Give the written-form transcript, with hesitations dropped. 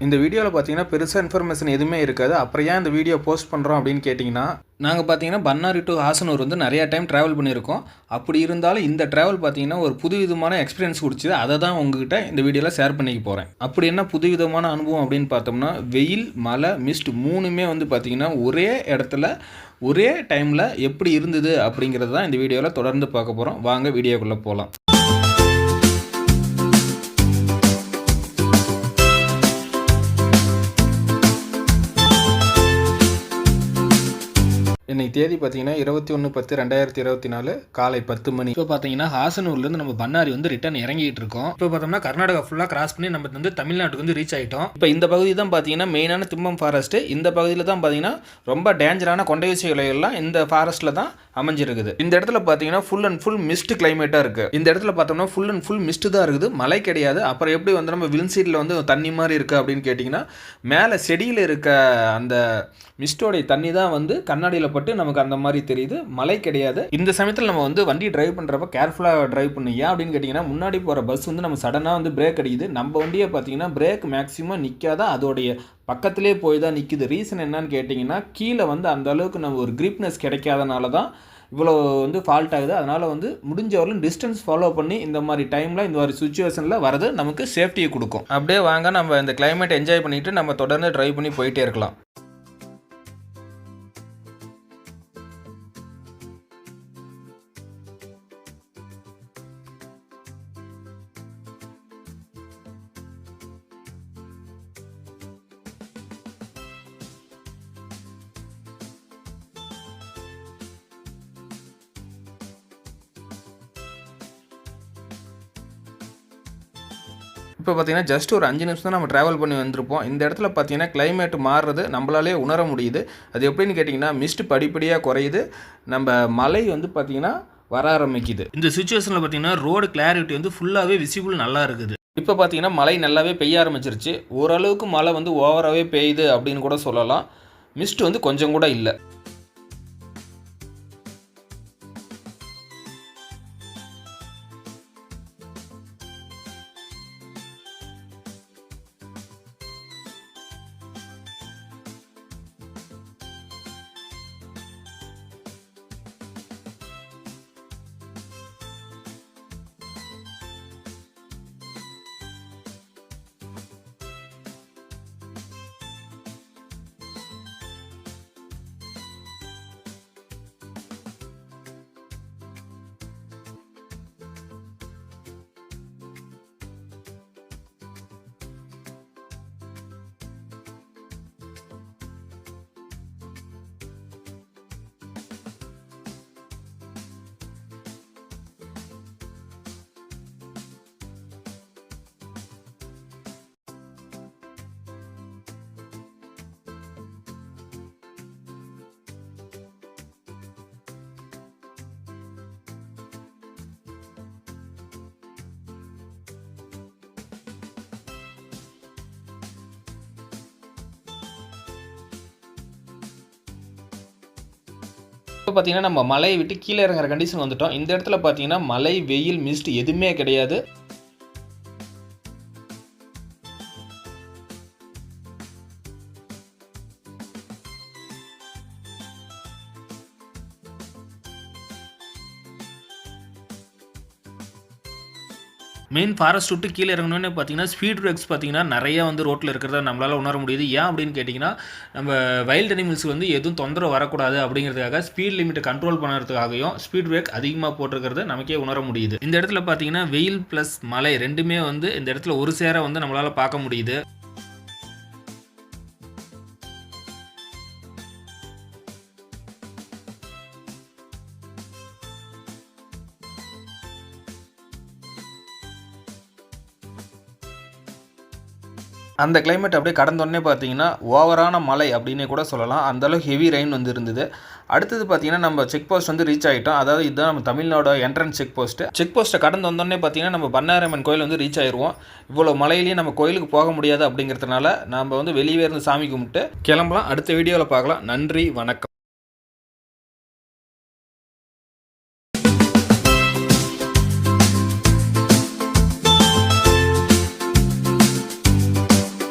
இந்த வீடியோவில் பார்த்தீங்கன்னா பெருசாக இன்ஃபர்மேஷன் எதுவுமே இருக்காது. அப்புறம் ஏன் இந்த வீடியோ போஸ்ட் பண்ணுறோம் அப்படின்னு கேட்டிங்கன்னா, நாங்கள் பார்த்தீங்கன்னா பன்னாரி டு ஹாசனூர் வந்து நிறையா டைம் ட்ராவல் பண்ணியிருக்கோம். அப்படி இருந்தாலும் இந்த ட்ராவல் பார்த்தீங்கன்னா ஒரு புதுவிதமான எக்ஸ்பீரியன்ஸ் கொடுத்துது. அதை தான் உங்ககிட்ட இந்த வீடியோவில் ஷேர் பண்ணிக்க போகிறேன். அப்படி என்ன புதுவிதமான அனுபவம் அப்படின்னு பார்த்தோம்னா, வெயில், மழை, மிஸ்ட் மூணுமே வந்து பார்த்திங்கன்னா ஒரே இடத்துல ஒரே டைமில் எப்படி இருந்தது அப்படிங்கிறது தான் இந்த வீடியோவில் தொடர்ந்து பார்க்க போகிறோம். வாங்க வீடியோக்குள்ளே போகலாம். இன்னைக்கு தேதி பார்த்தீங்கன்னா 21/10/2024 காலை 10 மணி. இப்போ பார்த்தீங்கன்னா ஹாசனூர்லேருந்து நம்ம பன்னாரி வந்து ரிட்டர்ன் இறங்கிட்டு இருக்கோம். இப்போ பார்த்தோம்னா கர்நாடகா ஃபுல்லாக கிராஸ் பண்ணி நம்ம வந்து தமிழ்நாட்டுக்கு வந்து ரீச் ஆகிட்டோம். இப்போ இந்த பகுதி தான் பார்த்தீங்கன்னா மெயினான திம்பம் ஃபாரஸ்ட்டு. இந்த பகுதியில் தான் பார்த்தீங்கன்னா ரொம்ப டேஞ்சரான கொண்டை ஊசி இலைகள்லாம் இந்த ஃபாரஸ்ட்டில் தான் அமைஞ்சிருக்குது. இந்த இடத்துல பார்த்தீங்கன்னா ஃபுல் அண்ட் ஃபுல் மிஸ்ட் கிளைமேட்டாக இருக்குது. இந்த இடத்துல பார்த்தோம்னா ஃபுல் அண்ட் ஃபுல் மிஸ்ட் தான் இருக்குது, மழை கிடையாது. அப்புறம் எப்படி வந்து நம்ம வில்சீட்டில் வந்து தண்ணி மாதிரி இருக்குது அப்படின்னு கேட்டிங்கன்னா, மேலே செடியில் இருக்க அந்த மிஸ்டோடைய தண்ணி தான் வந்து கண்ணாடியில் பட்டு நமக்கு அந்த மாதிரி தெரியுது, மழை கிடையாது. இந்த சமயத்தில் நம்ம வந்து வண்டி டிரைவ் பண்ணுறப்ப கேர்ஃபுல்லாக டிரைவ் பண்ணி. ஏன் அப்படின்னு கேட்டிங்கன்னா, முன்னாடி போகிற பஸ் வந்து நம்ம சடனாக வந்து பிரேக் அடிக்குது. நம்ம வண்டியை பார்த்தீங்கன்னா பிரேக் மேக்ஸிமம் நிற்காத, அதோடைய பக்கத்திலே போய் தான் நிற்குது. ரீசன் என்னன்னு கேட்டிங்கன்னா, கீழே வந்து அந்த அளவுக்கு நம்ம ஒரு கிரிப்னஸ் கிடைக்காதனால தான் இவ்வளோ வந்து ஃபால்ட் ஆகுது. அதனால் வந்து முடிஞ்சவரையும் டிஸ்டன்ஸ் ஃபாலோ பண்ணி இந்த மாதிரி டைமில் இந்த மாதிரி சுச்சுவேஷனில் வரது நமக்கு சேஃப்டியை கொடுக்கும். அப்படியே வாங்க நம்ம இந்த கிளைமேட் என்ஜாய் பண்ணிவிட்டு நம்ம தொடர்ந்து ட்ரைவ் பண்ணி போயிட்டே இருக்கலாம். இப்போ பார்த்தீங்கன்னா ஜஸ்ட் ஒரு 5 நிமிஷம் தான் நம்ம ட்ராவல் பண்ணி வந்திருப்போம். இந்த இடத்துல பார்த்தீங்கன்னா கிளைமேட் மாறுறது நம்மளாலே உணர முடியுது. அது எப்படின்னு கேட்டிங்கன்னா, மிஸ்ட் படிப்படியாக குறையுது, நம்ம மழை வந்து பார்த்திங்கன்னா வர ஆரம்பிக்குது. இந்த சுச்சுவேஷனில் பார்த்தீங்கன்னா ரோடு கிளாரிட்டி வந்து ஃபுல்லாகவே விசிபிள் நல்லா இருக்குது. இப்போ பார்த்தீங்கன்னா மழை நல்லாவே பெய்ய ஆரம்பிச்சிருச்சு. ஓரளவுக்கு மழை வந்து ஓவராகவே பெய்யுது அப்படின்னு கூட சொல்லலாம். மிஸ்ட் வந்து கொஞ்சம் கூட இல்லை. இப்போ பார்த்தீங்கன்னா நம்ம மலையை விட்டு கீழே இறங்குற கண்டிஷன் வந்துட்டோம். இந்த இடத்துல பார்த்தீங்கன்னா மழை, வெயில், மிஸ்ட் எதுவுமே கிடையாது. மெயின் ஃபாரஸ்ட் விட்டு கீழே இறங்கணுன்னு பார்த்தீங்கன்னா ஸ்பீட் பிரேக்ஸ் பார்த்தீங்கன்னா நிறைய வந்து ரோட்டில் இருக்கிறத நம்மளால் உணர முடியுது. ஏன் அப்படின்னு கேட்டிங்கன்னா, நம்ம வைல்டு அனிமல்ஸ் வந்து எதுவும் தொந்தரவு வரக்கூடாது அப்படிங்கிறதுக்காக ஸ்பீட் லிமிட்டை கண்ட்ரோல் பண்ணுறதுக்காகவும் ஸ்பீட் பிரேக் அதிகமாக போட்டிருக்கிறது நமக்கே உணர முடியுது. இந்த இடத்துல பார்த்தீங்கன்னா வெயில் ப்ளஸ் மழை ரெண்டுமே வந்து இந்த இடத்துல ஒரு சேர வந்து நம்மளால் பார்க்க முடியுது. அந்த கிளைமேட் அப்படியே கடந்தோடனே பார்த்தீங்கன்னா ஓவரான மழை அப்படின்னே கூட சொல்லலாம். அந்தளவு ஹெவி ரெயின் வந்து இருந்தது. அடுத்தது பார்த்தீங்கன்னா நம்ம செக் போஸ்ட் வந்து ரீச் ஆகிட்டோம். அதாவது இதுதான் நம்ம தமிழ்நாடு என்ட்ரன்ஸ் செக் போஸ்ட்டை கடந்து வந்தோடனே பார்த்தீங்கன்னா நம்ம பன்னாரம்மன் கோயில் வந்து ரீச் ஆயிடுவோம். இவ்வளோ மலையிலேயே நம்ம கோயிலுக்கு போக முடியாது அப்படிங்கிறதுனால நம்ம வந்து வெளியே இருந்து சாமி கும்பிட்டு கிளம்பலாம். அடுத்த வீடியோவில் பார்க்கலாம். நன்றி, வணக்கம்.